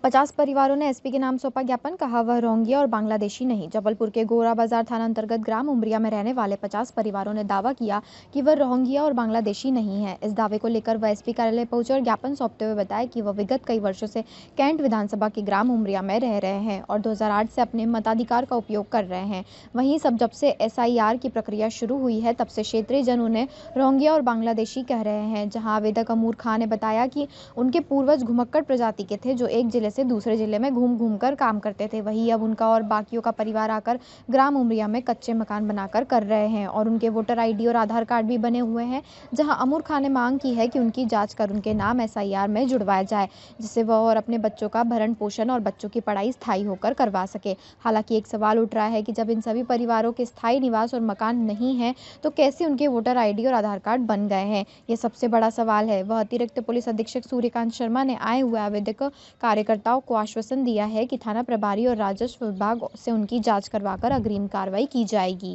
50 परिवारों ने एसपी के नाम सौंपा ज्ञापन, कहा वह रोहिंग्या और बांग्लादेशी नहीं। जबलपुर के गोरा बाजार थाना अंतर्गत ग्राम उमरिया में रहने वाले 50 परिवारों ने दावा किया कि वह रोहिंग्या और बांग्लादेशी नहीं है। इस दावे को लेकर वह एसपी कार्यालय पहुंचे और ज्ञापन सौंपते हुए बताया कि वह विगत कई वर्षों से कैंट विधानसभा के ग्राम उमरिया में रह रहे हैं और 2008 से अपने मताधिकार का उपयोग कर रहे हैं। वहीं जब से SIR की प्रक्रिया शुरू हुई है तब से क्षेत्रीय जन उन्हें रोहिंग्या और बांग्लादेशी कह रहे हैं। जहां आवेदक अमूर खान ने बताया कि उनके पूर्वज घुमक्कड़ प्रजाति के थे जो एक जिले से दूसरे जिले में घूम कर काम करते थे। वहीं अब उनका और बाकियों का परिवार आकर ग्राम उमरिया में कच्चे मकान बनाकर कर रहे हैं और उनके वोटर ID और आधार कार्ड भी बने हुए हैं। जहां अमूर खान ने मांग की है कि उनकी जांच कर उनके नाम SIR में जुड़वाया जाए, जिससे वह और अपने बच्चों का भरण पोषण और बच्चों की पढ़ाई स्थायी होकर करवा सके। हालांकि एक सवाल उठ रहा है कि जब इन सभी परिवारों के स्थायी निवास और मकान नहीं है तो कैसे उनके वोटर ID और आधार कार्ड बन गए हैं, ये सबसे बड़ा सवाल है। वह अतिरिक्त पुलिस अधीक्षक सूर्यकांत शर्मा ने आए हुए आवेदक कार्यकर्ताओं को आश्वासन दिया है कि थाना प्रभारी और राजस्व विभाग से उनकी जांच करवाकर अग्रिम कार्रवाई की जाएगी।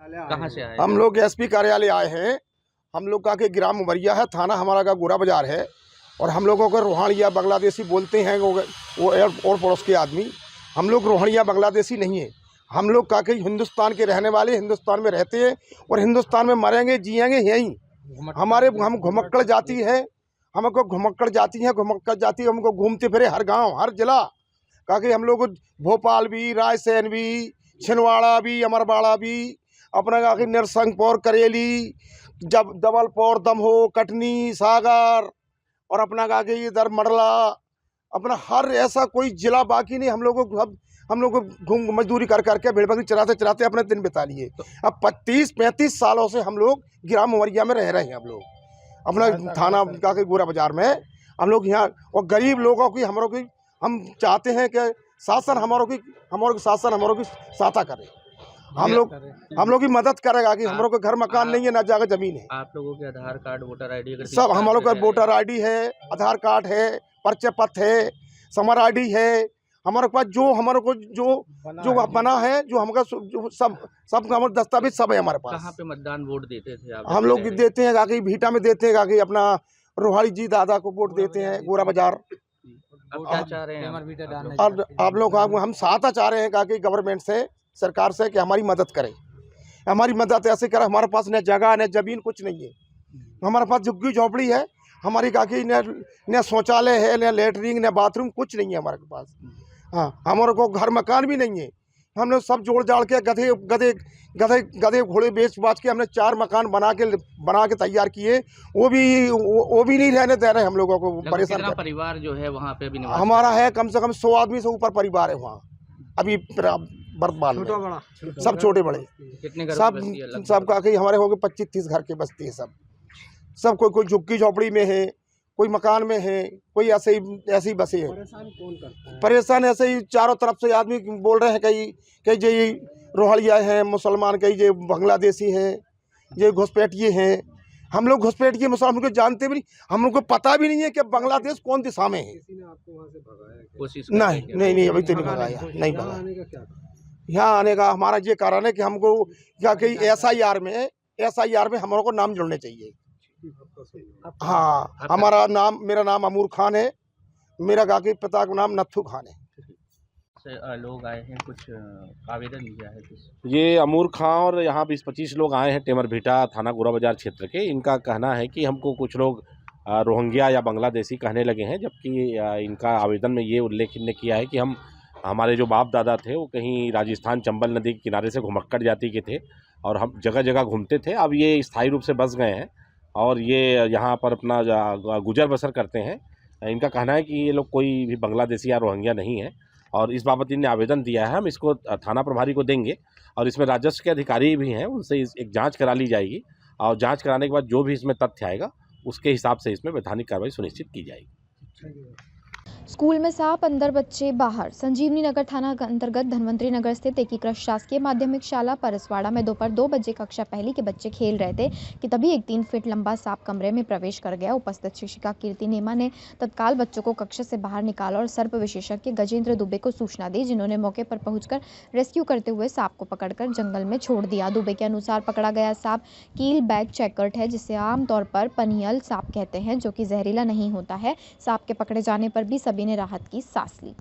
कहाँ से आए? हम लोग SP कार्यालय आए हैं। हम लोग का के ग्राम उमरिया है, थाना हमारा का गोरा बाजार है और हम लोगों को रोहिंग्या बांग्लादेशी बोलते हैं वो और पड़ोस के आदमी। हम लोग रोहिंग्या बांग्लादेशी नहीं है। हम लोग का के हिंदुस्तान के रहने वाले, हिंदुस्तान में रहते हैं और हिंदुस्तान में मरेंगे जिएंगे यहीं। हम घुमक्कड़ जाति है, हमको घुमक्कड़ जाति हमको घूमते फिरे हर गांव हर जिला काकि हम लोग भोपाल भी, रायसेन भी, छिंदवाड़ा भी, अमरवाड़ा भी, अपना काकि नरसिंहपुर, करेली, जबलपुर, दमोह, कटनी, सागर और अपना काकि इधर मंडला, अपना हर ऐसा कोई जिला बाकी नहीं। हम लोग घूम मजदूरी कर करके भेड़ बकरी चराते अपने दिन बिता लिए। अब 25-35 सालों से हम लोग ग्राम उमरिया में रह रहे हैं। हम लोग अपना थाना का के गोरा बाजार में हम लोग यहाँ और गरीब लोगों की हम चाहते हैं कि शासन हमारों की सहायता करे। हम लोग की मदद करेगा कि हम लोग का घर मकान नहीं है, ना जगह जमीन है। आप लोगों के आधार कार्ड, वोटर ID सब हम लोग का वोटर ID है, आधार कार्ड है, परिचय पत्र है, समर ID है। हमारे पास जो बना है, जो हमका सब हमारे दस्तावेज सब है हमारे पास। कहाँ पे मतदान वोट देते थे आप? हम लोग देते हैं काकि भीटा में देते हैं काकि अपना रोहाड़ी जी दादा को वोट देते हैं गोरा बाजार। अब क्या चाह रहे हैं और आप लोग हम सहायता चाह रहे हैं काकि गवर्नमेंट से, सरकार से कि हमारी मदद करें। हमारी मदद ऐसे करे, हमारे पास न जगह न जमीन कुछ नहीं है। हमारे पास झुग्गी झोपड़ी है, हमारी काकि न शौचालय है, न लेटरिन, न बाथरूम, कुछ नहीं है हमारे पास। हाँ, हमारे को घर मकान भी नहीं है। हमने सब जोड़ जाड़ के गधे घोड़े बेच बाच के हमने 4 मकान बना के तैयार किए। वो भी नहीं रहने दे रहे हम लोगों को। परेशान कर परिवार जो है वहाँ पे अभी हमारा है कम से कम 100 आदमी से ऊपर परिवार है वहाँ अभी वर्तमान में। सब छोटे बड़े कितने घर सब का हमारे हो गए 25-30 घर के बस्ती है। सब कोई झुग्गी झोपड़ी में है, कोई मकान में है, कोई ऐसे ही बसे है। परेशान ऐसे ही चारों तरफ से आदमी बोल रहे हैं कई जे रोहिंग्या हैं, मुसलमान, कई जे बांग्लादेशी हैं, ये घुसपैठिए हैं। हम लोग घुसपैठिए मुसलमान को जानते भी नहीं, हम लोग को पता भी नहीं है कि बांग्लादेश कौन दिशा में है। नहीं अभी तो नहीं भगाया, नहीं भगाया। यहाँ आने का हमारा ये कारण है कि हमको क्या कि SIR में हम लोग को नाम जोड़ने चाहिए। हाँ, मेरा नाम अमूर खान है, मेरा काकी पिता का नाम नत्थू खान है। लोग आए हैं, कुछ आवेदन दिया है कुछ? ये अमूर खां और यहाँ 20-25 लोग आए हैं टेमर भीटा थाना गोरा बाजार क्षेत्र के। इनका कहना है कि हमको कुछ लोग रोहिंग्या या बांग्लादेशी कहने लगे हैं, जबकि इनका आवेदन में ये उल्लेख इन्होंने किया है कि हमारे जो बाप दादा थे वो कहीं राजस्थान चंबल नदी के किनारे से घुमक्कड़ जाति के थे और हम जगह जगह घूमते थे। अब ये स्थायी रूप से बस गए हैं और ये यहाँ पर अपना गुजर बसर करते हैं। इनका कहना है कि ये लोग कोई भी बांग्लादेशी या रोहिंग्या नहीं है और इस बाबत इन्हें आवेदन दिया है। हम इसको थाना प्रभारी को देंगे और इसमें राजस्व के अधिकारी भी हैं, उनसे एक जांच करा ली जाएगी और जांच कराने के बाद जो भी इसमें तथ्य आएगा उसके हिसाब से इसमें वैधानिक कार्रवाई सुनिश्चित की जाएगी। स्कूल में सांप, अंदर बच्चे बाहर। संजीवनी नगर थाना अंतर्गत धन्वंतरी नगर स्थित एकीकृत शासकीय माध्यमिक शाला परसवाड़ा में दोपहर 2 बजे कक्षा पहली के बच्चे खेल रहे थे कि तभी एक 3 फीट लंबा सांप कमरे में प्रवेश कर गया। उपस्थित शिक्षिका कीर्ति नेमा ने तत्काल बच्चों को कक्षा से बाहर निकाला और सर्प विशेषज्ञ गजेंद्र दुबे को सूचना दी, जिन्होंने मौके पर पहुंचकर रेस्क्यू करते हुए सांप को पकड़कर जंगल में छोड़ दिया। दुबे के अनुसार पकड़ा गया सांप कील बैक चैकर्ट है, जिसे आमतौर पर पनियल सांप कहते हैं, जो कि जहरीला नहीं होता है। सांप के पकड़े जाने पर भी सभी ने राहत की सांस ली।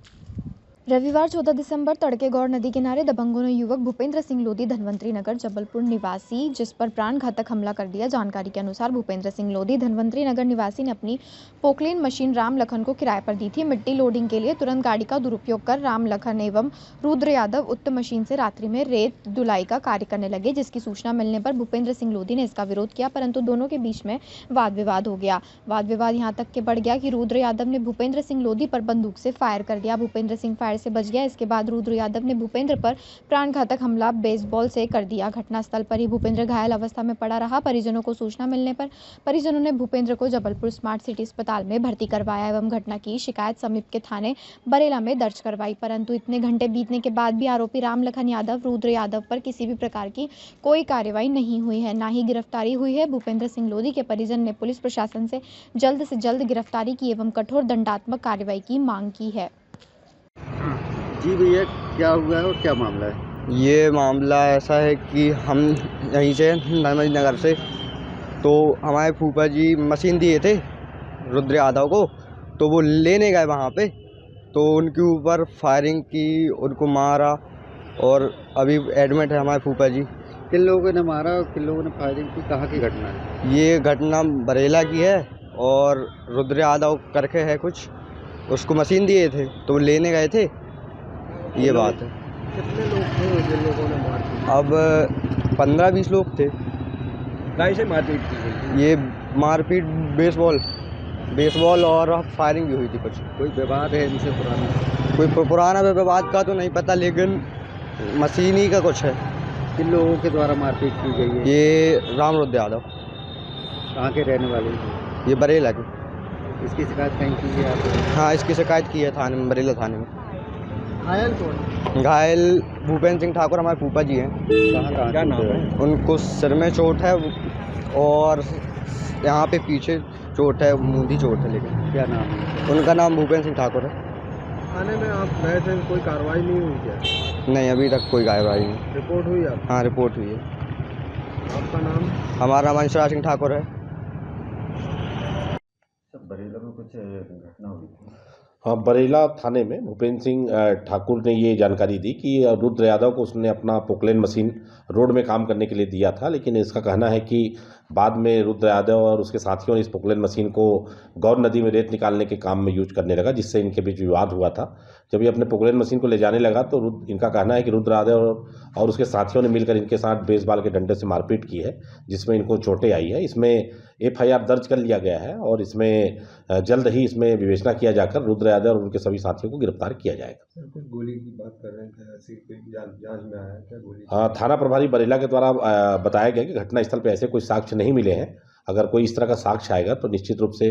रविवार 14 दिसंबर तड़के गौर नदी किनारे दबंगों ने युवक भूपेंद्र सिंह लोधी धन्वंतरी नगर जबलपुर निवासी जिस पर प्राणघातक हमला कर दिया। जानकारी के अनुसार भूपेंद्र सिंह लोधी धन्वंतरी नगर निवासी ने अपनी पोकलेन मशीन राम लखन को किराए पर दी थी। मिट्टी लोडिंग के लिए तुरंत गाड़ी का दुरुपयोग कर राम लखन एवं रुद्र यादव उक्त मशीन से रात्रि में रेत धुलाई का कार्य करने लगे, जिसकी सूचना मिलने पर भूपेंद्र सिंह लोधी ने इसका विरोध किया, परंतु दोनों के बीच में वाद विवाद हो गया। वाद विवाद यहाँ तक के बढ़ गया कि रुद्र यादव ने भूपेंद्र सिंह लोधी पर बंदूक से फायर कर दिया। भूपेंद्र सिंह फायर से बच गया। इसके बाद रुद्र यादव ने भूपेंद्र पर प्राणघातक हमला बेसबॉल से कर दिया। घटनास्थल पर ही भूपेंद्र घायल अवस्था में पड़ा रहा। परिजनों को सूचना मिलने पर परिजनों ने भूपेंद्र को जबलपुर स्मार्ट सिटी अस्पताल में भर्ती करवाया एवं घटना की शिकायत समीप के थाने बरेला में दर्ज करवाई, परंतु इतने घंटे बीतने के बाद भी आरोपी राम लखन यादव रुद्र यादव पर किसी भी प्रकार की कोई कार्रवाई नहीं हुई है, न ही गिरफ्तारी हुई है। भूपेंद्र सिंह लोधी के परिजन ने पुलिस प्रशासन से जल्द गिरफ्तारी की एवं कठोर दंडात्मक कार्रवाई की मांग की है। जी भैया, क्या हुआ है और क्या मामला है? ये मामला ऐसा है कि हम यहीं से धन्वंतरी नगर से, तो हमारे फूफा जी मशीन दिए थे रुद्र यादव को, तो वो लेने गए वहाँ पे, तो उनके ऊपर फायरिंग की, उनको मारा और अभी एडमिट है हमारे फूफा जी। किन लोगों ने मारा और किन लोगों ने फायरिंग की? कहाँ की घटना है? ये घटना बरेला की है और रुद्र यादव करके है कुछ, उसको मशीन दिए थे तो वो लेने गए थे, ये बात है। कितने लोग थे जिन लोगों ने मारपीट? अब 15-20 लोग थे। गाय से मारपीट की गई? ये मारपीट बेसबॉल और फायरिंग भी हुई थी कुछ। कोई विवाद है इनसे पुराना? कोई पुराना विवाद का तो नहीं पता, लेकिन मशीन ही का कुछ है। किन लोगों के द्वारा मारपीट की गई है? ये राम रुद्र यादव। कहाँ के रहने वाले हैं? ये बरेला के। इसकी शिकायत कहीं की है आपने? हाँ, इसकी शिकायत की है थाने में, बरेला थाने में। घायल कौन? घायल भूपेंद्र सिंह ठाकुर हमारे फूफा जी हैं। कहाँ क्या नाम है? उनको सिर में चोट है और यहाँ पे पीछे चोट है, मूंदी चोट है। लेकिन क्या नाम है उनका? नाम भूपेंद्र सिंह ठाकुर है। थाने में आप गए थे, कोई कार्रवाई नहीं हुई क्या? नहीं, अभी तक कोई कार्रवाई नहीं। रिपोर्ट हुई आप? हाँ, रिपोर्ट हुई है। आपका नाम? हमारा वंशराज सिंह ठाकुर है। बरेला में कुछ घटना हुई थी? हाँ, बरेला थाने में भूपेंद्र सिंह ठाकुर ने ये जानकारी दी कि रुद्र यादव को उसने अपना पोकलेन मशीन रोड में काम करने के लिए दिया था, लेकिन इसका कहना है कि बाद में रुद्र यादव और उसके साथियों ने इस पोकलेन मशीन को गौर नदी में रेत निकालने के काम में यूज करने लगा, जिससे इनके बीच विवाद हुआ था। जब ये अपने पोकलेन मशीन को ले जाने लगा तो इनका कहना है कि रुद्र यादव और उसके साथियों ने मिलकर इनके साथ बेसबॉल के डंडे से मारपीट की है, जिसमें इनको चोटें आई है। इसमें FIR दर्ज कर लिया गया है और इसमें जल्द ही इसमें विवेचना किया जाकर रुद्र यादव और उनके सभी साथियों को गिरफ्तार किया जाएगा। सर, कुछ गोली की बात कर रहे थे, ऐसी कोई जांच में आया क्या गोली? हाँ, थाना प्रभारी बरेला के द्वारा बताया गया कि घटनास्थल पर ऐसे कोई साक्ष्य नहीं मिले हैं। अगर कोई इस तरह का साक्ष्य आएगा तो निश्चित रूप से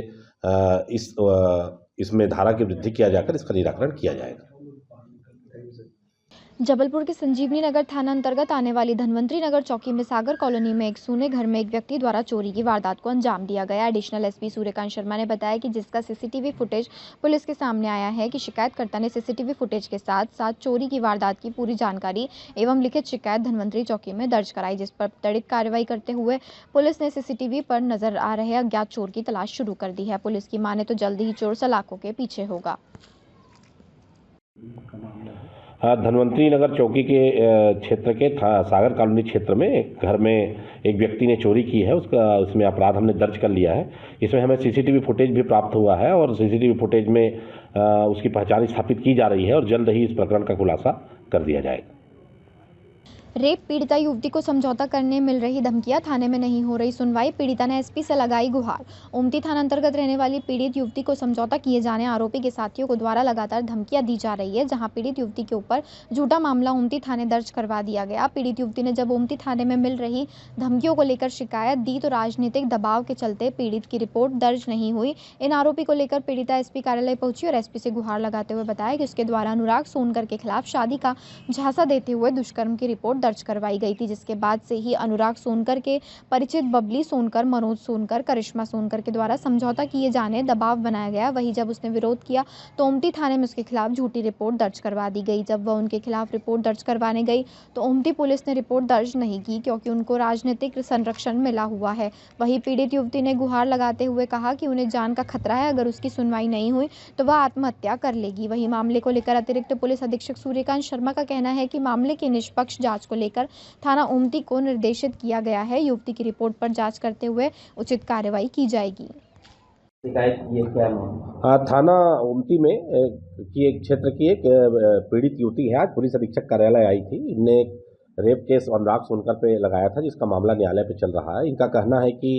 इसमें धारा की वृद्धि किया जाकर इसका निराकरण किया जाएगा। जबलपुर के संजीवनी नगर थाना अंतर्गत आने वाली धन्वंतरी नगर चौकी में सागर कॉलोनी में एक सूने घर में एक व्यक्ति द्वारा चोरी की वारदात को अंजाम दिया गया। एडिशनल SP सूर्यकांत शर्मा ने बताया कि जिसका CCTV फुटेज पुलिस के सामने आया है कि शिकायतकर्ता ने CCTV फुटेज के साथ साथ चोरी की वारदात की पूरी जानकारी एवं लिखित शिकायत धन्वंतरी चौकी में दर्ज कराई, जिस पर त्वरित कार्रवाई करते हुए पुलिस ने CCTV पर नजर आ रहे अज्ञात चोर की तलाश शुरू कर दी है। पुलिस की माने तो जल्द ही चोर सलाखों के पीछे होगा। हाँ, धन्वंतरी नगर चौकी के क्षेत्र के सागर कॉलोनी क्षेत्र में एक घर में एक व्यक्ति ने चोरी की है, उसमें अपराध हमने दर्ज कर लिया है। इसमें हमें CCTV फुटेज भी प्राप्त हुआ है और CCTV फुटेज में उसकी पहचान स्थापित की जा रही है और जल्द ही इस प्रकरण का खुलासा कर दिया जाएगा। रेप पीड़िता युवती को समझौता करने मिल रही धमकियां, थाने में नहीं हो रही सुनवाई, पीड़िता ने एसपी से लगाई गुहार। ओमती थाना अंतर्गत रहने वाली पीड़ित युवती को समझौता किए जाने आरोपी के साथियों को द्वारा लगातार धमकियां दी जा रही है, जहां पीड़ित युवती के ऊपर झूठा मामला ओमती थाने दर्ज करवा दिया गया। पीड़ित युवती ने जब ओमती थाने में मिल रही धमकियों को लेकर शिकायत दी तो राजनीतिक दबाव के चलते पीड़ित की रिपोर्ट दर्ज नहीं हुई। इन आरोपी को लेकर पीड़िता एसपी कार्यालय पहुंची और एसपी से गुहार लगाते हुए बताया कि उसके द्वारा अनुराग सोनकर के खिलाफ शादी का झांसा देते हुए दुष्कर्म की रिपोर्ट दर्ज करवाई गई थी, जिसके बाद से ही अनुराग सोनकर के परिचित बबली सोनकर, मनोज सोनकर, करिश्मा सोनकर के द्वारा समझौता किए जाने दबाव बनाया गया। वहीं जब उसने विरोध किया तो ओमती थाने में उसके खिलाफ झूठी रिपोर्ट दर्ज करवा दी गई। जब वह उनके खिलाफ रिपोर्ट दर्ज करवाने गई तो ओमती पुलिस ने रिपोर्ट दर्ज नहीं की, क्योंकि उनको राजनीतिक संरक्षण मिला हुआ है। वहीं पीड़ित युवती ने गुहार लगाते हुए कहा कि उन्हें जान का खतरा है, अगर उसकी सुनवाई नहीं हुई तो वह आत्महत्या कर लेगी। वहीं मामले को लेकर अतिरिक्त पुलिस अधीक्षक सूर्यकांत शर्मा का कहना है कि मामले की निष्पक्ष जांच को लेकर थाना ओमती को निर्देशित किया गया है। युवती की रिपोर्ट पर जांच करते हुए उचित कार्रवाई की जाएगी। शिकायत की है क्या मामला? थाना ओमती में की एक क्षेत्र की एक पीड़ित युवती है, आज पुलिस अधीक्षक कार्यालय आई थी। इनने रेप केस अनुराग सोनकर पे लगाया था, जिसका मामला न्यायालय पे चल रहा है। इनका कहना है कि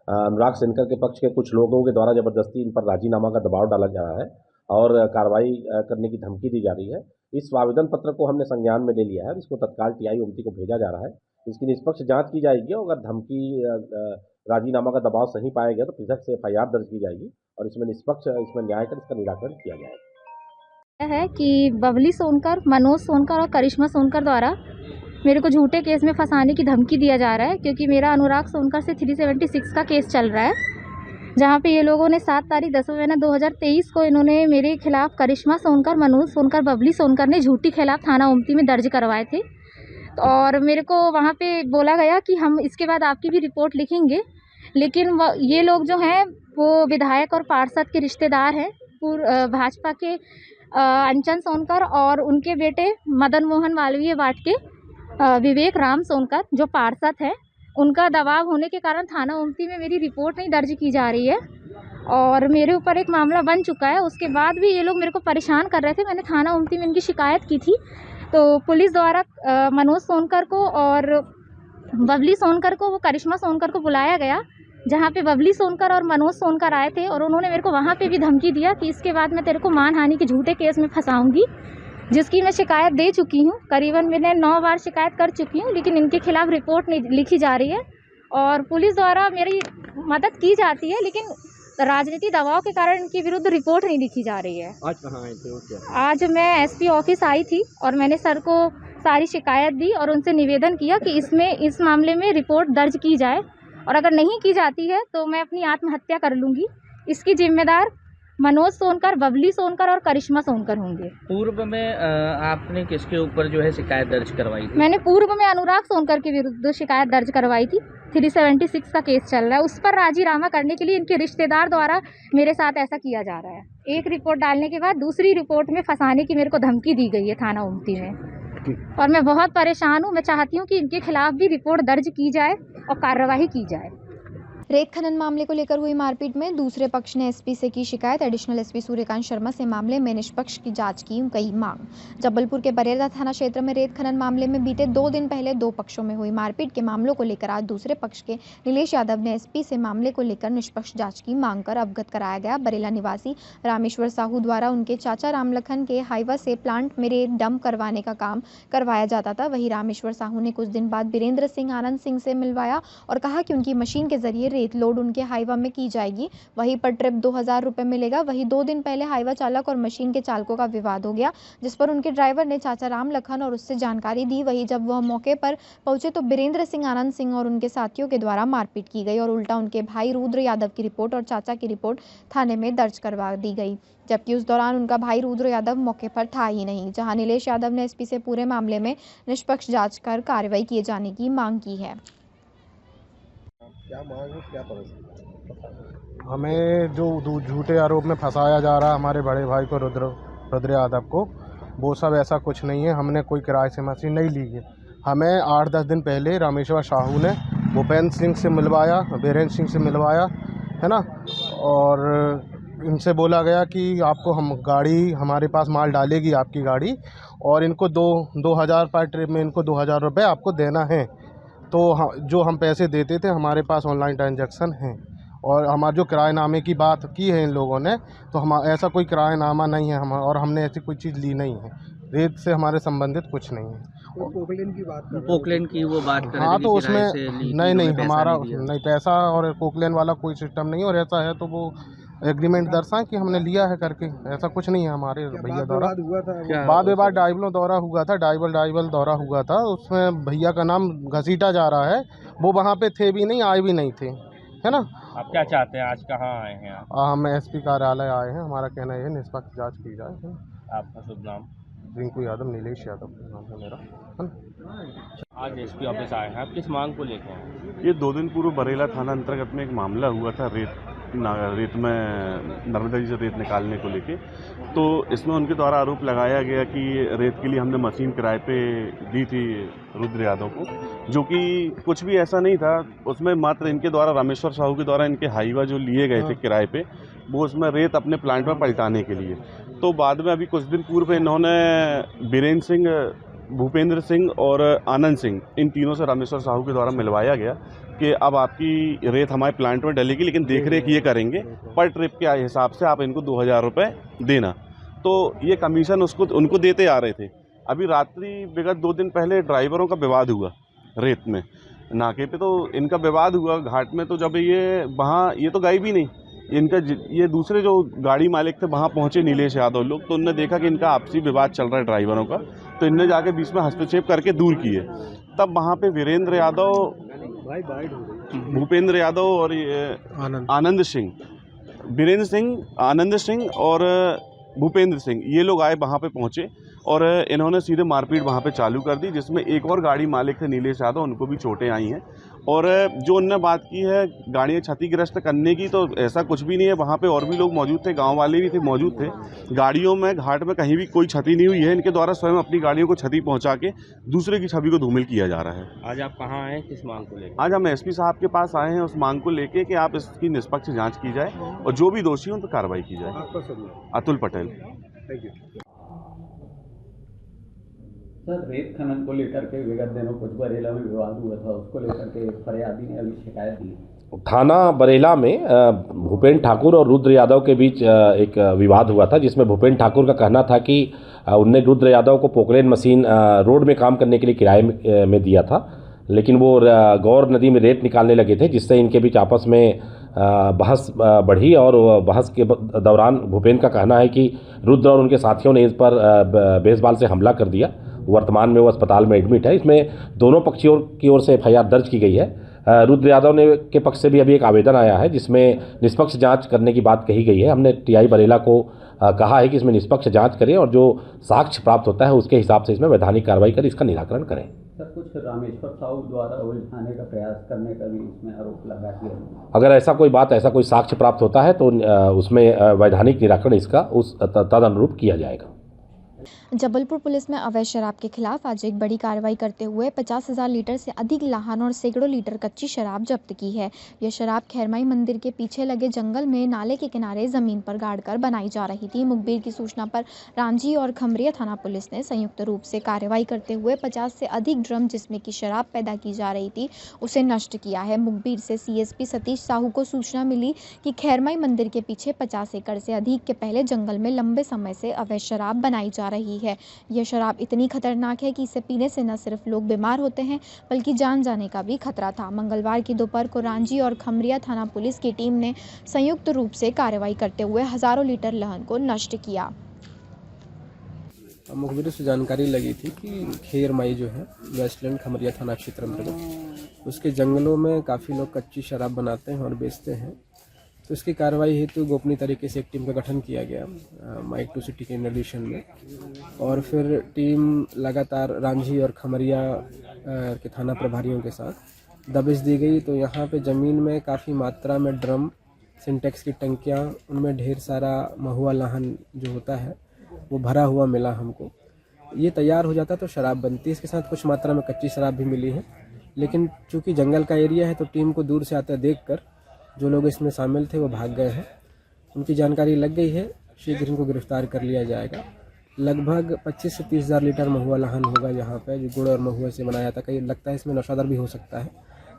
अनुराग सोनकर के पक्ष के कुछ लोगों के द्वारा जबरदस्ती इन पर राजीनामा का दबाव डाला जा रहा है और कार्रवाई करने की धमकी दी जा रही है। इस आवेदन पत्र को हमने संज्ञान में ले लिया है, इसको तत्काल टीआई ओमती को भेजा जा रहा है। इसकी निष्पक्ष जांच की जाएगी और अगर धमकी राजीनामा का दबाव सही पाया गया तो पृथक से एफआईआर दर्ज की जाएगी और इसमें निष्पक्ष न्याय कर इसका निराकरण किया जाएगा। है कि बबली सोनकर, मनोज सोनकर और करिश्मा सोनकर द्वारा मेरे को झूठे केस में फंसाने की धमकी दिया जा रहा है, क्योंकि मेरा अनुराग सोनकर से 376 का केस चल रहा है, जहाँ पे ये लोगों ने 7 तारीख 10वें महीना 2023 को इन्होंने मेरे खिलाफ करिश्मा सोनकर, मनोज सोनकर, बबली सोनकर ने झूठी खिलाफ थाना ओमती में दर्ज करवाए थे। और मेरे को वहाँ पे बोला गया कि हम इसके बाद आपकी भी रिपोर्ट लिखेंगे, लेकिन ये लोग जो हैं वो विधायक और पार्षद के रिश्तेदार हैं। भाजपा के अंचन सोनकर और उनके बेटे मदन मोहन मालवीय वार्ड के विवेक राम सोनकर जो पार्षद हैं, उनका दबाव होने के कारण थाना ओमती में मेरी रिपोर्ट नहीं दर्ज की जा रही है और मेरे ऊपर एक मामला बन चुका है। उसके बाद भी ये लोग मेरे को परेशान कर रहे थे। मैंने थाना ओमती में इनकी शिकायत की थी, तो पुलिस द्वारा मनोज सोनकर को और बबली सोनकर को, वो करिश्मा सोनकर को बुलाया गया, जहाँ पे बबली सोनकर और मनोज सोनकर आए थे और उन्होंने मेरे को वहाँ पे भी धमकी दिया कि इसके बाद मैं तेरे को मानहानि के झूठे केस में फंसाऊंगी, जिसकी मैं शिकायत दे चुकी हूँ। करीबन मैंने 9 बार शिकायत कर चुकी हूँ, लेकिन इनके खिलाफ रिपोर्ट नहीं लिखी जा रही है और पुलिस द्वारा मेरी मदद की जाती है, लेकिन राजनीति दबाव के कारण इनके विरुद्ध रिपोर्ट नहीं लिखी जा रही है। आज कहाँ आए थे और क्या? आज मैं एसपी ऑफिस आई थी और मैंने सर को सारी शिकायत दी और उनसे निवेदन किया कि इस मामले में रिपोर्ट दर्ज की जाए और अगर नहीं की जाती है तो मैं अपनी आत्महत्या कर लूँगी। इसकी जिम्मेदार मनोज सोनकर, बबली सोनकर और करिश्मा सोनकर होंगे। पूर्व में आपने किसके ऊपर जो है शिकायत दर्ज करवाई थी? मैंने पूर्व में अनुराग सोनकर के विरुद्ध शिकायत दर्ज करवाई थी। 376 का केस चल रहा है, उस पर राजीनामा करने के लिए इनके रिश्तेदार द्वारा मेरे साथ ऐसा किया जा रहा है। एक रिपोर्ट डालने के बाद दूसरी रिपोर्ट में फंसाने की मेरे को धमकी दी गई है थाना ओमती में और मैं बहुत परेशान हूँ। मैं चाहती हूँ कि इनके खिलाफ भी रिपोर्ट दर्ज की जाए और कार्रवाई की जाए। रेत खनन मामले को लेकर हुई मारपीट में दूसरे पक्ष ने एसपी से की शिकायत। एडिशनल एसपी सूर्यकांत शर्मा से मामले में निष्पक्ष की जांच की कई मांग। जबलपुर के बरेरा थाना क्षेत्र में रेत खनन मामले में बीते 2 दिन पहले 2 पक्षों में हुई मारपीट के मामलों को लेकर आज दूसरे पक्ष के नीलेश यादव ने एसपी से मामले को लेकर निष्पक्ष जांच की मांग कर अवगत कराया गया। बरेला निवासी रामेश्वर साहू द्वारा उनके चाचा रामलखन के हाईवा से प्लांट में रेत डंप करवाने का काम करवाया जाता था। वहीं रामेश्वर साहू ने कुछ दिन बाद वीरेंद्र सिंह आनंद सिंह से मिलवाया और कहा कि उनकी मशीन के जरिए रेत लोड उनके हाईवा में की जाएगी, वहीं पर ट्रिप 2000 रुपये मिलेगा। वहीं 2 दिन पहले हाईवा चालक और मशीन के चालकों का विवाद हो गया, जिस पर उनके ड्राइवर ने चाचा रामलखन और उससे जानकारी दी। वहीं जब वह मौके पर पहुंचे तो वीरेंद्र सिंह आनंद सिंह और उनके साथियों के द्वारा मारपीट की गई और उल्टा उनके भाई रुद्र यादव की रिपोर्ट और चाचा की रिपोर्ट थाने में दर्ज करवा दी गई, जबकि उस दौरान उनका भाई रुद्र यादव मौके पर था ही नहीं। जहां नीलेश यादव ने एसपी से पूरे मामले में निष्पक्ष जांच कर कार्रवाई किए जाने की मांग की है। क्या मांग है, क्या परिस्थिति? हमें जो झूठे आरोप में फंसाया जा रहा है हमारे बड़े भाई को, रुद्र यादव को, वो सब ऐसा कुछ नहीं है। हमने कोई किराए से मशीन नहीं ली है। हमें 8-10 दिन पहले रामेश्वर साहू ने भूपेंद्र सिंह से मिलवाया, वीरेंद्र सिंह से मिलवाया, है ना, और इनसे बोला गया कि आपको हम गाड़ी हमारे पास माल डालेगी आपकी गाड़ी, और इनको 2,000 पर ट्रिप में इनको 2,000 रुपये आपको देना है। तो जो हम पैसे देते थे हमारे पास ऑनलाइन ट्रांजैक्शन हैं, और हमारे जो किराएनामे की बात की है इन लोगों ने, तो हम ऐसा कोई किराएनामा नहीं है और हमने ऐसी कोई चीज़ ली नहीं है। रेत से हमारे संबंधित कुछ नहीं है। पोकलैंड की वो बात कर हाँ, रहे थे तो कि उसमें किराए से ली थी, नहीं उन्होंने पैसा हमारा नहीं दिया। नहीं पैसा और पोकलैंड वाला कोई सिस्टम नहीं, और ऐसा है तो वो एग्रीमेंट दर्शाएं कि हमने लिया है करके, ऐसा कुछ नहीं है हमारे भैया द्वारा। बाद में बाद डाइबलों दौरा हुआ था, डाइबल दौरा हुआ था, उसमें भैया का नाम घसीटा जा रहा है, वो वहाँ पे थे भी नहीं, आए भी नहीं थे, है ना। आप क्या चाहते हैं, आज कहाँ आए हैं आप? हम एसपी कार्यालय आए हैं, हमारा कहना है निष्पक्ष जांच की जाए, है ना? आपका शुभ नाम? रिंकू यादव, नीलेश यादव नाम है मेरा, है ना। आज एसपी ऑफिस आए हैं, आप किस मांग को लेकर हैं? ये 2 दिन पूर्व बरेला थाना अंतर्गत में एक मामला हुआ था रेत में नर्मदा जी से रेत निकालने को लेके। तो इसमें उनके द्वारा आरोप लगाया गया कि रेत के लिए हमने मशीन किराए पे दी थी रुद्र यादव को, जो कि कुछ भी ऐसा नहीं था। उसमें मात्र इनके द्वारा रामेश्वर साहू के द्वारा इनके हाईवा जो लिए गए थे किराए पे, वो उसमें रेत अपने प्लांट में पलटाने के लिए। तो बाद में अभी कुछ दिन पूर्व इन्होंने बीरेन्द्र सिंह, भूपेंद्र सिंह और आनंद सिंह, इन तीनों से रामेश्वर साहू के द्वारा मिलवाया गया कि अब आपकी रेत हमारे प्लांट में डलेगी, लेकिन देख रेख ये करेंगे, पर ट्रिप के हिसाब से आप इनको 2,000 रुपये देना। तो ये कमीशन उनको देते आ रहे थे। अभी रात्रि विगत 2 दिन पहले ड्राइवरों का विवाद हुआ रेत में नाके पे, तो इनका विवाद हुआ घाट में। तो जब ये वहाँ, ये तो गए भी नहीं, ये दूसरे जो गाड़ी मालिक थे वहाँ पहुँचे नीलेश यादव लोग, तो उनने देखा कि इनका आपसी विवाद चल रहा है ड्राइवरों का, तो इनने जाके बीच में हस्तक्षेप करके दूर किए। तब वहाँ पे वीरेंद्र यादव, भूपेंद्र यादव और आनंद सिंह, बीरेंद्र सिंह, आनंद सिंह और भूपेंद्र सिंह, ये लोग आए वहाँ पे पहुँचे और इन्होंने सीधे मारपीट वहाँ पे चालू कर दी, जिसमें एक और गाड़ी मालिक थे नीलेश यादव, उनको भी चोटें आई हैं। और जो उनने बात की है गाड़ियाँ क्षतिग्रस्त करने की, तो ऐसा कुछ भी नहीं है। वहाँ पे और भी लोग मौजूद थे, गांव वाले भी थे, मौजूद थे। गाड़ियों में, घाट में कहीं भी कोई क्षति नहीं हुई है। इनके द्वारा स्वयं अपनी गाड़ियों को क्षति पहुँचा के दूसरे की छवि को धूमिल किया जा रहा है। आज आप कहाँ आए, किस मांग को लेकर? आज हम एसपी साहब के पास आए हैं उस मांग को लेके कि आप इसकी निष्पक्ष जाँच की जाए और जो भी दोषी हैं उन पर कार्रवाई की जाए। अतुल पटेल। सर, रेत खनन को लेकर के विगत दिनों कुछ बरेला में विवाद हुआ था, उसको लेकर के फरियादी ने अभी शिकायत दी। थाना बरेला में भूपेंद्र ठाकुर और रुद्र यादव के बीच एक विवाद हुआ था, जिसमें भूपेंद्र ठाकुर का कहना था कि उनने रुद्र यादव को पोकलेन मशीन रोड में काम करने के लिए किराए में दिया था, लेकिन वो गौर नदी में रेत निकालने लगे थे, जिससे इनके बीच आपस में बहस बढ़ी। और बहस के दौरान भूपेंद्र का कहना है कि रुद्र और उनके साथियों ने इस पर बेसबॉल से हमला कर दिया। वर्तमान में वो अस्पताल में एडमिट है। इसमें दोनों पक्षों की ओर से FIR दर्ज की गई है। रुद्र यादव ने के पक्ष से भी अभी एक आवेदन आया है, जिसमें निष्पक्ष जांच करने की बात कही गई है। हमने TI बरेला को कहा है कि इसमें निष्पक्ष जांच करें और जो साक्ष्य प्राप्त होता है उसके हिसाब से इसमें वैधानिक कार्रवाई कर इसका निराकरण करें। सर, कुछ रामेश्वर साहू द्वारा उलझाने का प्रयास करने का भी इसमें आरोप लगा दिया। अगर ऐसा कोई बात, ऐसा कोई साक्ष्य प्राप्त होता है तो उसमें वैधानिक निराकरण इसका उस तदनुरूप किया जाएगा। जबलपुर पुलिस में अवैध शराब के खिलाफ आज एक बड़ी कार्रवाई करते हुए 50,000 लीटर से अधिक लाहन और सैकड़ों लीटर कच्ची शराब जब्त की है। यह शराब खैरमाई मंदिर के पीछे लगे जंगल में नाले के किनारे जमीन पर गाड़कर बनाई जा रही थी। मुखबिर की सूचना पर रांझी और खमरिया थाना पुलिस ने संयुक्त रूप से कार्रवाई करते हुए 50 से अधिक ड्रम जिसमें की शराब पैदा की जा रही थी उसे नष्ट किया है। मुखबिर से CSP सतीश साहू को सूचना मिली कि खैरमाई मंदिर के पीछे 50 एकड़ से अधिक के पहले जंगल में लंबे समय से अवैध शराब बनाई जा रही है। यह शराब इतनी खतरनाक है कि इसे पीने से न सिर्फ लोग बीमार होते हैं बल्कि जान जाने का भी खतरा था। मंगलवार की दोपहर को रांझी और खमरिया थाना पुलिस की टीम ने संयुक्त रूप से कार्रवाई करते हुए हजारों लीटर लहन को नष्ट किया। मुखबिर से जानकारी लगी थी कि खैरमाई जो है वेस्टलैंड खमरिया थाना क्षेत्र अंतर्गत उसके जंगलों में काफ़ी लोग कच्ची शराब बनाते हैं और बेचते हैं। तो इसकी कार्रवाई हेतु गोपनीय तरीके से एक टीम का गठन किया गया माइक टू सिटी के निर्देशन में, और फिर टीम लगातार रांझी और खमरिया के थाना प्रभारियों के साथ दबिश दी गई। तो यहाँ पे ज़मीन में काफ़ी मात्रा में ड्रम, सिंटेक्स की टंकियाँ, उनमें ढेर सारा महुआ लाहन जो होता है वो भरा हुआ मिला हमको। ये तैयार हो जाता तो शराब बनती, इसके साथ कुछ मात्रा में कच्ची शराब भी मिली है। लेकिन चूँकि जंगल का एरिया है तो टीम को दूर से आता देखकर जो लोग इसमें शामिल थे वो भाग गए हैं। उनकी जानकारी लग गई है, शीघ्र इनको गिरफ्तार कर लिया जाएगा। लगभग 25 से 30 हज़ार लीटर महुआ लहन होगा यहाँ पे, जो गुड़ और महुआ से बनाया था। कहीं लगता है इसमें नशादार भी हो सकता है,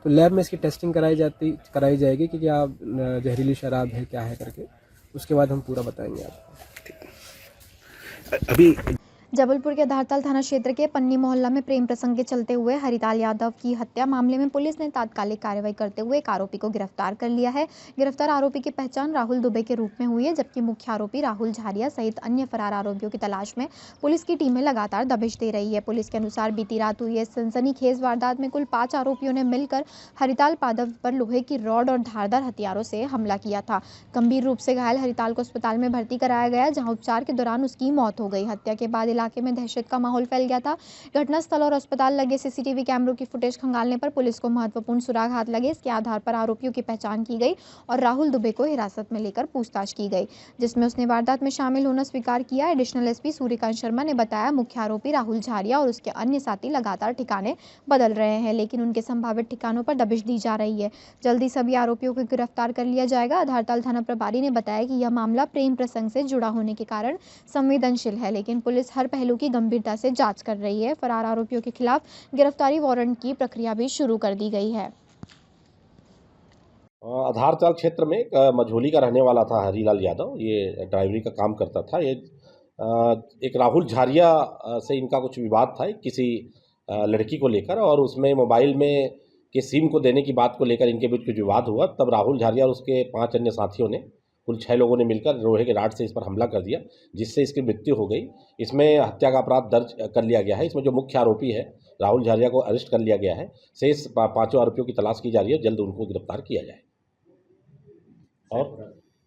तो लैब में इसकी टेस्टिंग कराई जाएगी कि क्या जहरीली शराब है क्या है करके, उसके बाद हम पूरा बताएंगे आपको। अभी जबलपुर के धारताल थाना क्षेत्र के पन्नी मोहल्ला में प्रेम प्रसंग के चलते हुए हरिताल यादव की हत्या मामले में पुलिस ने तात्कालिक कार्रवाई करते हुए एक आरोपी को गिरफ्तार कर लिया है। गिरफ्तार आरोपी की पहचान राहुल दुबे के रूप में हुई है, जबकि मुख्य आरोपी राहुल झारिया सहित अन्य फरार आरोपियों की तलाश में पुलिस की टीमें लगातार दबिश दे रही है। पुलिस के अनुसार बीती रात हुई इस सनसनीखेज वारदात में कुल 5 आरोपियों ने मिलकर हरिताल पादव पर लोहे की रॉड और धारदार हथियारों से हमला किया था। गंभीर रूप से घायल हरिताल को अस्पताल में भर्ती कराया गया, जहां उपचार के दौरान उसकी मौत हो गई। हत्या के बाद इलाके में दहशत का माहौल फैल गया था। घटनास्थल और अस्पताल लगे सीसीटीवी कैमरों की फुटेज खंगालने पर पुलिस को महत्वपूर्ण सुराग हाथ लगे। इसके आधार पर आरोपियों की पहचान की गई और राहुल दुबे को हिरासत में लेकर पूछताछ की गई, जिसमें उसने वारदात में शामिल होना स्वीकार किया। एडिशनल एसपी सूर्यकांत शर्मा ने बताया, मुख्य आरोपी राहुल झारिया और उसके अन्य साथी लगातार ठिकाने बदल रहे हैं, लेकिन उनके संभावित ठिकानों पर दबिश दी जा रही है। जल्दी सभी आरोपियों को गिरफ्तार कर लिया जाएगा। धारताल थाना प्रभारी ने बताया कि यह मामला प्रेम प्रसंग से जुड़ा होने के कारण संवेदनशील है, लेकिन पुलिस हर पहलू की गंभीरता से जांच कर रही है। फरार आरोपियों के खिलाफ गिरफ्तारी वारंट की प्रक्रिया भी शुरू कर दी गई है। धारताल क्षेत्र में एक मझोली का रहने वाला था हरीलाल यादव, ये ड्राइवरी का काम करता था। ये एक राहुल झारिया से इनका कुछ विवाद था किसी लड़की को लेकर, और उसमें मोबाइल में के सिम को देने की बात को लेकर इनके बीच कुछ विवाद हुआ। तब राहुल झारिया और उसके 5 अन्य साथियों ने, कुल 6 लोगों ने मिलकर लोहे के राड से इस पर हमला कर दिया, जिससे इसकी मृत्यु हो गई। इसमें हत्या का अपराध दर्ज कर लिया गया है। इसमें जो मुख्य आरोपी है राहुल झारिया को अरेस्ट कर लिया गया है। शेष 5 आरोपियों की तलाश की जा रही है, जल्द उनको गिरफ्तार किया जाए। और